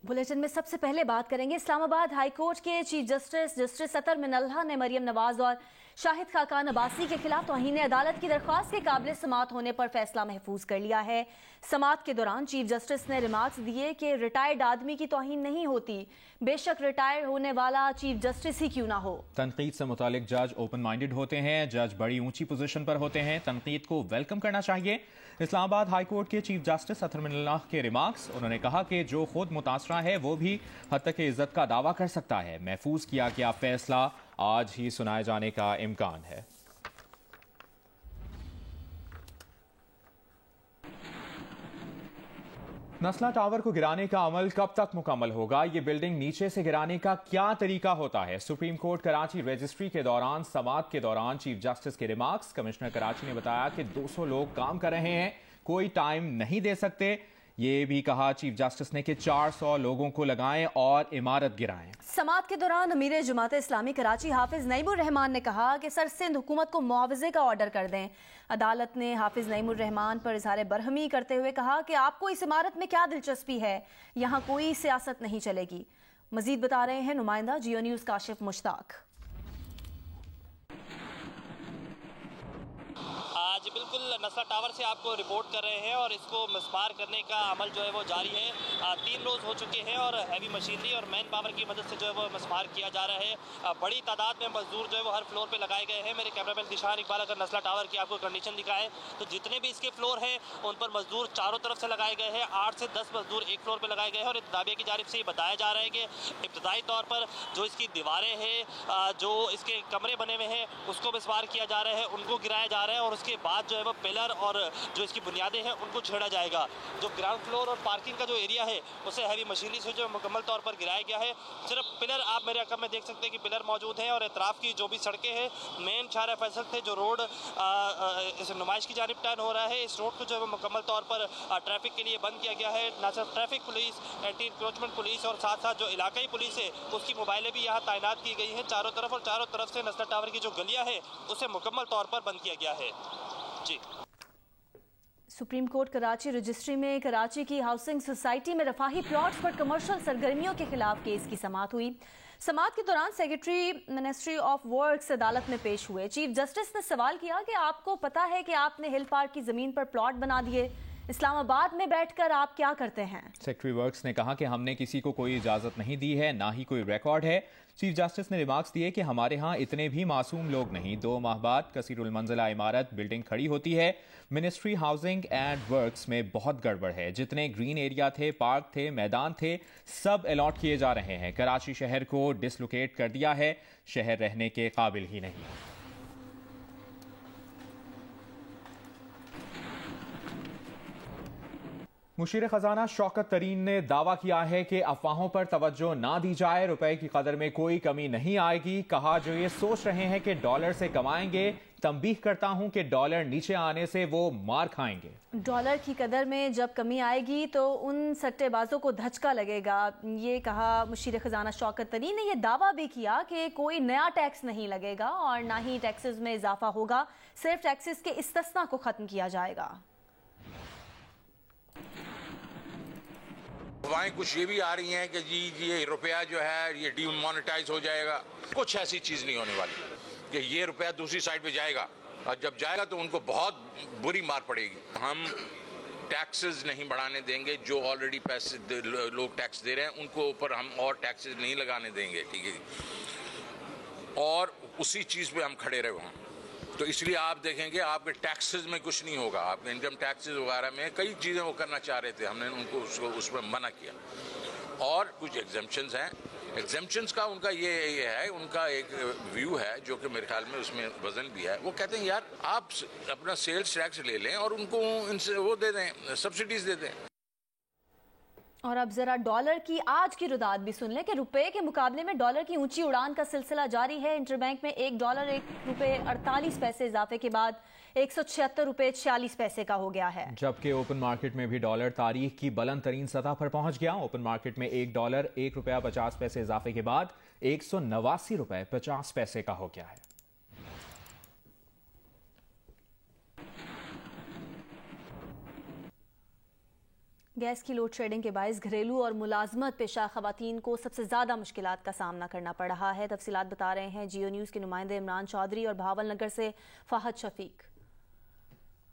Bulletin में सबसे पहले बात करेंगे इस्लामाबाद हाई कोर्ट के चीफ जस्टिस अतर मिनल्हा ने मरियम नवाज और शाहिद खाकान अब्बासी के खिलाफ तौहीन अदालत की दरख्वास्त के काबिल समात होने पर फैसला महफूज कर लिया है। समात के दौरान चीफ जस्टिस ने रिमार्क्स दिए कि रिटायर्ड आदमी की तौहीन नहीं होती, बेशक रिटायर होने वाला चीफ जस्टिस ही क्यों ना हो। तनकीद से मुतालिक जज ओपन माइंडेड होते हैं, जज बड़ी ऊंची पोजीशन पर होते हैं, तनकीद को वेलकम करना चाहिए। इस्लामाबाद हाई कोर्ट के चीफ जस्टिस अतर मिनल्हा के रिमार्क्स, उन्होंने कहा कि जो खुद मुतासरा है वो भी हद तक इज्जत का दावा कर सकता है। महफूज किया गया फैसला आज ही सुनाए जाने का इम्कान है। नस्ला टावर को गिराने का अमल कब तक मुकम्मल होगा? ये बिल्डिंग नीचे से गिराने का क्या तरीका होता है? सुप्रीम कोर्ट कराची रजिस्ट्री के दौरान समात के दौरान चीफ जस्टिस के रिमार्क्स। कमिश्नर कराची ने बताया कि 200 लोग काम कर रहे हैं, कोई टाइम नहीं दे सकते। ये भी कहा चीफ जस्टिस ने कि 400 लोगों को लगाएं और इमारत गिराएं। समात के दौरान अमीर जमात इस्लामी कराची हाफिज नईमुर रहमान ने कहा कि सर सिंध हुकूमत को मुआवजे का ऑर्डर कर दें। अदालत ने हाफिज नईमुर रहमान पर इजहार बरहमी करते हुए कहा कि आपको इस इमारत में क्या दिलचस्पी है, यहाँ कोई सियासत नहीं चलेगी। मजीद बता रहे हैं नुमाइंदा जियो न्यूज काशिफ मुश्ताक। जी बिल्कुल, नस्ला टावर से आपको रिपोर्ट कर रहे हैं और इसको मिसमार करने का अमल जो है वो जारी है। 3 रोज़ हो चुके हैं और हैवी मशीनरी और मैन पावर की मदद से जो है वो मिसमार किया जा रहा है। बड़ी तादाद में मजदूर जो है वो हर फ्लोर पे लगाए गए हैं। मेरे कैमरामैन दिशान इकबाल अगर नस्ला टावर की आपको कंडीशन दिखाएं तो जितने भी इसके फ्लोर हैं उन पर मजदूर चारों तरफ से लगाए गए हैं। 8 से 10 मजदूर एक फ्लोर पर लगाए गए हैं और इंतजामिया की जानिब से ये बताया जा रहा है कि इब्तदाई तौर पर जो इसकी दीवारें हैं, जो इसके कमरे बने हुए हैं, उसको मिसमार किया जा रहा है, उनको गिराया जा रहा है और उसके बाद जो है वो पिलर और जो इसकी बुनियादें हैं उनको छेड़ा जाएगा। जो ग्राउंड फ्लोर और पार्किंग का जो एरिया है उसे हैवी मशीनरी से जो मुकम्मल तौर पर गिराया गया है। सिर्फ पिलर आप मेरे अकब में देख सकते हैं कि पिलर मौजूद हैं और इतराफ की जो भी सड़कें हैं, मेन शाहरा फैसल थे जो रोड इस नुमाइश की जानिब टर्न हो रहा है, इस रोड को जो है मुकम्मल तौर पर ट्रैफिक के लिए बंद किया गया है। न सिर्फ traffic police, anti encroachment police और साथ साथ जो इलाकाई पुलिस है उसकी मोबाइलें भी यहाँ तैनात की गई हैं चारों तरफ, और चारों तरफ से नस्ला टावर की जो गलियाँ हैं उसे मुकम्मल तौर पर बंद किया गया है। जी। सुप्रीम कोर्ट कराची रजिस्ट्री में कराची की हाउसिंग सोसाइटी में रफाही प्लॉट्स पर कमर्शियल सरगर्मियों के खिलाफ केस की समाअत हुई। समाअत के दौरान सेक्रेटरी मिनिस्ट्री ऑफ वर्क्स अदालत में पेश हुए। चीफ जस्टिस ने सवाल किया कि आपको पता है कि आपने हिल पार्क की जमीन पर प्लॉट बना दिए, इस्लामाबाद में बैठकर आप क्या करते हैं? सेक्रेटरी वर्क्स ने कहा कि हमने किसी को कोई इजाजत नहीं दी है, ना ही कोई रिकॉर्ड है। चीफ जस्टिस ने रिमार्क्स दिए कि हमारे यहाँ इतने भी मासूम लोग नहीं। 2 माह बाद कसीरुल मंजिला इमारत बिल्डिंग खड़ी होती है। मिनिस्ट्री हाउसिंग एंड वर्क्स में बहुत गड़बड़ है। जितने ग्रीन एरिया थे, पार्क थे, मैदान थे, सब अलॉट किए जा रहे हैं। कराची शहर को डिसलोकेट कर दिया है, शहर रहने के काबिल ही नहीं। मुशीर खजाना शौकत तरीन ने दावा किया है कि अफवाहों पर तवज्जो ना दी जाए, रुपए की कदर में कोई कमी नहीं आएगी। कहा जो ये सोच रहे हैं कि डॉलर से कमाएंगे, तंबीह करता हूं कि डॉलर नीचे आने से वो मार खाएंगे। डॉलर की कदर में जब कमी आएगी तो उन सट्टेबाजों को धचका लगेगा, ये कहा मुशीर खजाना शौकत तरीन ने। यह दावा भी किया कि कोई नया टैक्स नहीं लगेगा और ना ही टैक्सेस में इजाफा होगा, सिर्फ टैक्सेस के इस्तिस्ना को खत्म किया जाएगा। अफवाहें कुछ ये भी आ रही हैं कि जी ये रुपया जो है ये डीमोनेटाइज हो जाएगा। कुछ ऐसी चीज़ नहीं होने वाली कि ये रुपया दूसरी साइड पे जाएगा, और जब जाएगा तो उनको बहुत बुरी मार पड़ेगी। हम टैक्सेस नहीं बढ़ाने देंगे, जो ऑलरेडी पैसे लोग टैक्स दे रहे हैं उनको ऊपर हम और टैक्सेस नहीं लगाने देंगे, ठीक है। और उसी चीज़ पे हम खड़े रहे वहाँ, तो इसलिए आप देखेंगे आपके टैक्सेस में कुछ नहीं होगा। आपके इनकम टैक्सेस वगैरह में कई चीज़ें वो करना चाह रहे थे, हमने उनको उसमें मना किया। और कुछ एग्जेम्पशंस हैं, एग्जेम्पशंस का उनका ये है, उनका एक व्यू है जो कि मेरे ख्याल में उसमें वजन भी है। वो कहते हैं यार आप अपना सेल्स टैक्स ले लें और उनको इनसे वो दे दें, सब्सिडीज दे दें। और अब जरा डॉलर की आज की रुदात भी सुन लें कि रुपए के मुकाबले में डॉलर की ऊंची उड़ान का सिलसिला जारी है। इंटरबैंक में $1 ₹1.48 इजाफे के बाद $176.46 का हो गया है, जबकि ओपन मार्केट में भी डॉलर तारीख की बुलंद तरीन सतह पर पहुंच गया। ओपन मार्केट में $1 ₹1.50 इजाफे के बाद $189.50 का हो गया है। गैस की लोड शेडिंग के बायस घरेलू और मुलाजमत पेशा खवातीन को सबसे ज़्यादा मुश्किलात का सामना करना पड़ रहा है। तफसीलात बता रहे हैं जियो न्यूज़ के नुमाइंदे इमरान चौधरी और भावल नगर से फाहद शफीक।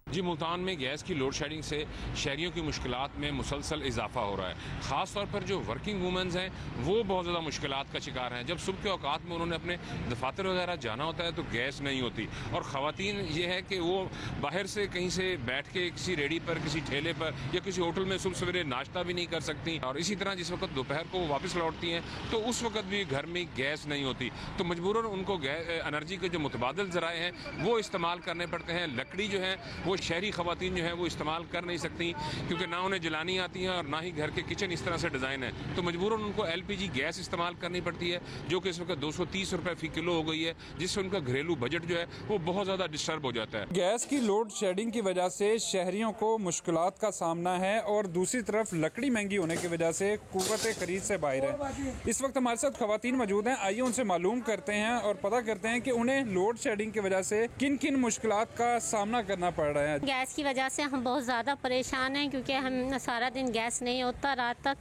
जी, मुल्तान में गैस की लोड शेडिंग से शहरियों की मुश्किलात में मुसलसल इजाफा हो रहा है। ख़ास तौर पर जो वर्किंग वूमेंस हैं वो बहुत ज़्यादा मुश्किलात का शिकार हैं। जब सुबह के औकात में उन्होंने अपने दफातर वगैरह जाना होता है तो गैस नहीं होती, और ख़वातीन ये है कि वो बाहर से कहीं से बैठ के किसी रेडी पर, किसी ठेले पर या किसी होटल में सुबह सवेरे नाश्ता भी नहीं कर सकती, और इसी तरह जिस वक्त दोपहर को वो वापस लौटती हैं तो उस वक्त भी घर में गैस नहीं होती, तो मजबूरन उनको एनर्जी के जो मुतबादिल ज़राए हैं वो इस्तेमाल करने पड़ते हैं। लकड़ी जो है वो शहरी खवातीन जो है वो इस्तेमाल कर नहीं सकती क्योंकि ना उन्हें जलानी आती है और ना ही घर के किचन इस तरह से डिज़ाइन है, तो मजबूरन उनको LPG गैस इस्तेमाल करनी पड़ती है जो कि इस वक्त 230 रुपये फ़ी किलो हो गई है, जिससे उनका घरेलू बजट जो है वो बहुत ज़्यादा डिस्टर्ब हो जाता है। गैस की लोड शेडिंग की वजह से शहरियों को मुश्किलात का सामना है और दूसरी तरफ लकड़ी महंगी होने की वजह से कुव्वत खरीद से बाहर है। इस वक्त हमारे साथ खवातीन मौजूद हैं, आइए उनसे मालूम करते हैं और पता करते हैं कि उन्हें लोड शेडिंग की वजह से किन किन मुश्किलात का सामना करना पड़ रहा है। गैस की वजह से हम बहुत ज़्यादा परेशान हैं क्योंकि हम सारा दिन गैस नहीं होता, रात तक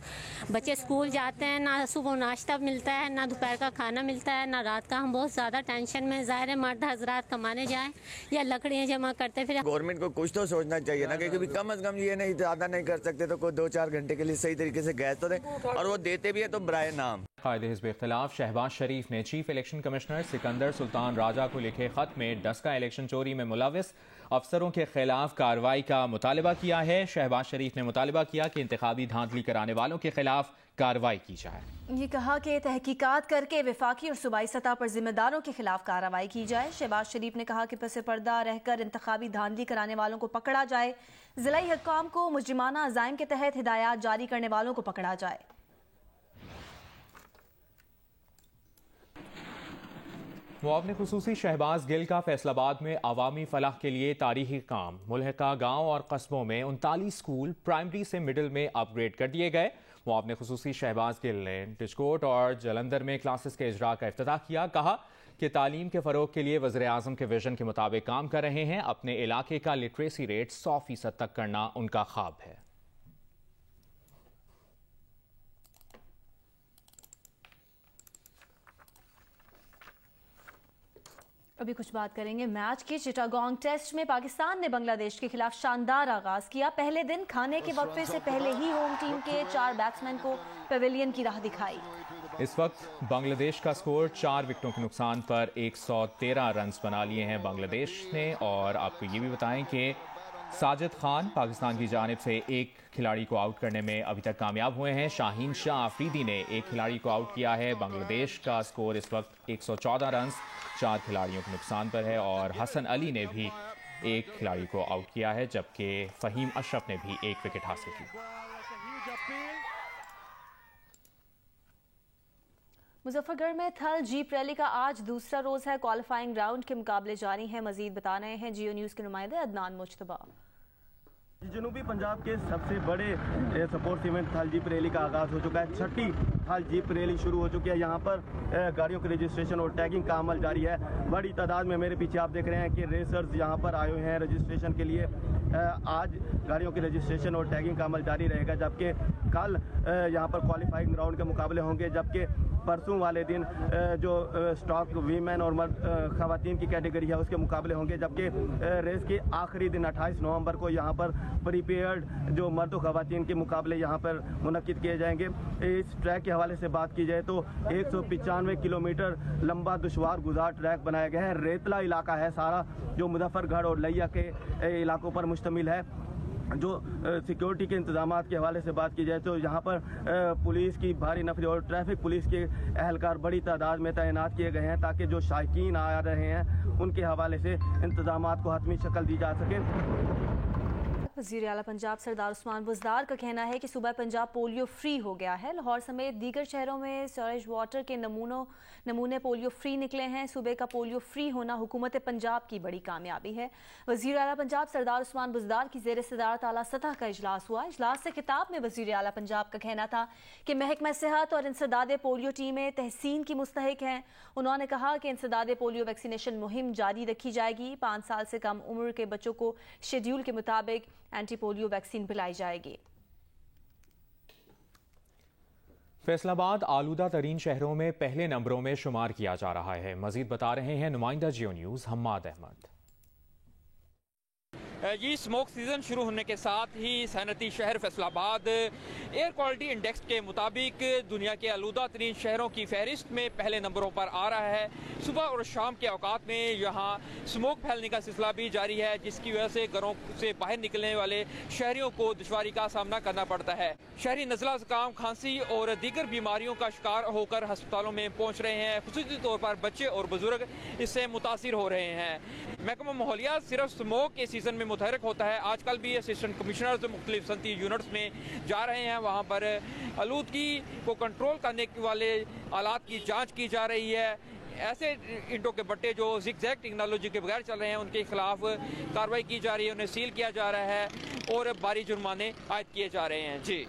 बच्चे स्कूल जाते हैं, ना सुबह नाश्ता मिलता है, ना दोपहर का खाना मिलता है, ना रात का। हम बहुत ज़्यादा टेंशन में। ज़ाहिर है मर्द हजरात कमाने जाएं या लकड़ियाँ जमा करते फिर। गवर्नमेंट को कुछ तो सोचना चाहिए ना, क्योंकि कम अज़ कम ये नहीं, ज़्यादा नहीं कर सकते तो कोई 2-4 घंटे के लिए सही तरीके से गैस तो दें, और वो देते भी है तो बराए नाम। कायदे हिज़्ब इख्तिलाफ शहबाज शरीफ ने chief election commissioner Sikandar Sultan Raja को लिखे खत में डस्का इलेक्शन चोरी में मुलविस अफसरों के खिलाफ कार्रवाई का मुतालबा किया है। शहबाज शरीफ ने मुतालबा किया कि इंतखाबी धांधली कराने वालों के खिलाफ कार्रवाई की जाए। ये कहा कि तहकीकात करके वफाकी और सूबाई सतह पर जिम्मेदारों के खिलाफ कार्रवाई की जाए। शहबाज शरीफ ने कहा कि पसे पर्दा रहकर इंतखाबी धांधली कराने वालों को पकड़ा जाए। जिलाई हुक्काम को मुजरिमाना अज़ाइम के तहत हिदायत जारी करने वालों को पकड़ा जाए। मुआवने खुसूसी शहबाज गिल का फैसलाबाद में अवामी फलाह के लिए तारीखी काम। मुल्हिका गाँव और कस्बों में 39 स्कूल प्राइमरी से मिडिल में अपग्रेड कर दिए गए। मुआवने खुसूसी शहबाज गिल ने डिस्कोट और जलंधर में क्लासेस के इजरा का इफ्तिताह किया। कहा कि तालीम के फ़रोग के लिए वज़ीर आज़म के विजन के मुताबिक काम कर रहे हैं। अपने इलाके का लिटरेसी रेट 100% तक करना उनका ख्वाब है। अभी कुछ बात करेंगे मैच की। चिटागोंग टेस्ट में पाकिस्तान ने बांग्लादेश के खिलाफ शानदार आगाज किया। पहले दिन खाने के वक्फे से पहले ही होम टीम के 4 बैट्समैन को पेविलियन की राह दिखाई। इस वक्त बांग्लादेश का स्कोर 4 विकेटों के नुकसान पर 113 रन बना लिए हैं बांग्लादेश ने। और आपको ये भी बताएं कि साजिद खान पाकिस्तान की जानिब से एक खिलाड़ी को आउट करने में अभी तक कामयाब हुए हैं। शाहीन शाह अफरीदी ने एक खिलाड़ी को आउट किया है। बांग्लादेश का स्कोर इस वक्त 114 रन 4 खिलाड़ियों के नुकसान पर है। और हसन अली ने भी एक खिलाड़ी को आउट किया है, जबकि फ़हीम अशरफ ने भी एक विकेट हासिल की। मुजफ्फरगढ़ में थल जीप रैली का आज दूसरा रोज है। क्वालिफाइंग राउंड के मुकाबले जारी हैं। मजीद बता रहे हैं जियो न्यूज़ के नुमाइंदे अदनान मुश्तबा। जनूबी पंजाब के सबसे बड़े स्पोर्ट्स इवेंट थल जीप रैली का आगाज़ हो चुका है। 6ठी थल जीप रैली शुरू हो चुकी है। यहाँ पर गाड़ियों के रजिस्ट्रेशन और टैगिंग का अमल जारी है। बड़ी तादाद में मेरे पीछे आप देख रहे हैं कि रेसर्स यहाँ पर आए हुए हैं रजिस्ट्रेशन के लिए। आज गाड़ियों के रजिस्ट्रेशन और टैगिंग का अमल जारी रहेगा, जबकि कल यहाँ पर क्वालिफाइंग राउंड के मुकाबले होंगे, जबकि परसों वाले दिन जो स्टॉक वीमेन और खवातीन की कैटेगरी है उसके मुकाबले होंगे, जबकि रेस के आखिरी दिन 28 नवंबर को यहाँ पर प्रीपेयर्ड जो मर्द और खवातीन के मुकाबले यहाँ पर मुनक्किद किए जाएंगे। इस ट्रैक के हवाले से बात की जाए तो 195 किलोमीटर लंबा दुश्वार गुजार ट्रैक बनाया गया है। रेतला इलाका है सारा, जो मुजफ्फरगढ़ और लिया के इलाकों पर मुश्तमिल है। जो सिक्योरिटी के इंतजामात के हवाले से बात की जाए तो यहाँ पर पुलिस की भारी नफरी और ट्रैफिक पुलिस के अहलकार बड़ी तादाद में तैनात किए गए हैं, ताकि जो शायकीन आ रहे हैं उनके हवाले से इंतजामात को हतमी शक्ल दी जा सके। वज़ीर आला पंजाब सरदार उस्मान बुज़दार का कहना है कि सूबा पंजाब पोलियो फ्री हो गया है। लाहौर समेत दीगर शहरों में सीवरेज वाटर के नमूने पोलियो फ्री निकले हैं। सूबे का पोलियो फ्री होना हुकूमत पंजाब की बड़ी कामयाबी है। वज़ीर आला पंजाब सरदार उस्मान बुज़दार की ज़ेर सदारत आला सतह का इजलास हुआ। इजलास से खिताब में वज़ीर आला पंजाब का कहना था कि महकमा सेहत और इंसदाद पोलियो टीमें तहसीन की मुस्तहिक हैं। उन्होंने कहा कि इंसदाद पोलियो वैक्सीनेशन मुहिम जारी रखी जाएगी। 5 साल से कम उम्र के बच्चों को शेड्यूल के मुताबिक एंटी पोलियो वैक्सीन पिलाई जाएगी। फैसलाबाद आलूदा तरीन शहरों में पहले नंबरों में शुमार किया जा रहा है। मजीद बता रहे हैं नुमाइंदा जियो न्यूज़ हम्माद अहमद। ये स्मोक सीज़न शुरू होने के साथ ही सनती शहर फैसलाबाद एयर क्वालिटी इंडेक्स के मुताबिक दुनिया के आलूदा तरीन शहरों की फहरिस्त में पहले नंबरों पर आ रहा है। सुबह और शाम के औकात में यहाँ स्मोक फैलने का सिलसिला भी जारी है, जिसकी वजह से घरों से बाहर निकलने वाले शहरियों को दुश्वारी का सामना करना पड़ता है। शहरी नज़ला ज़ुकाम, खांसी और दीगर बीमारियों का शिकार होकर अस्पतालों में पहुँच रहे हैं। खुसूसी तौर पर बच्चे और बुजुर्ग इससे मुतासिर हो रहे हैं। महकमा माहौलियात सिर्फ स्मोक के सीज़न में मुतहरक होता है। आजकल भी असिस्टेंट कमिश्नर्स मुख्तलिफ सनती यूनिट्स में जा रहे हैं, वहाँ पर आलूदगी को कंट्रोल करने वाले आलात की जांच की जा रही है। ऐसे ईंटों के बट्टे जो ज़िगज़ैग टेक्नोलॉजी के बगैर चल रहे हैं, उनके खिलाफ कार्रवाई की जा रही है, उन्हें सील किया जा रहा है और भारी जुर्माने आयद किए जा रहे हैं। जी।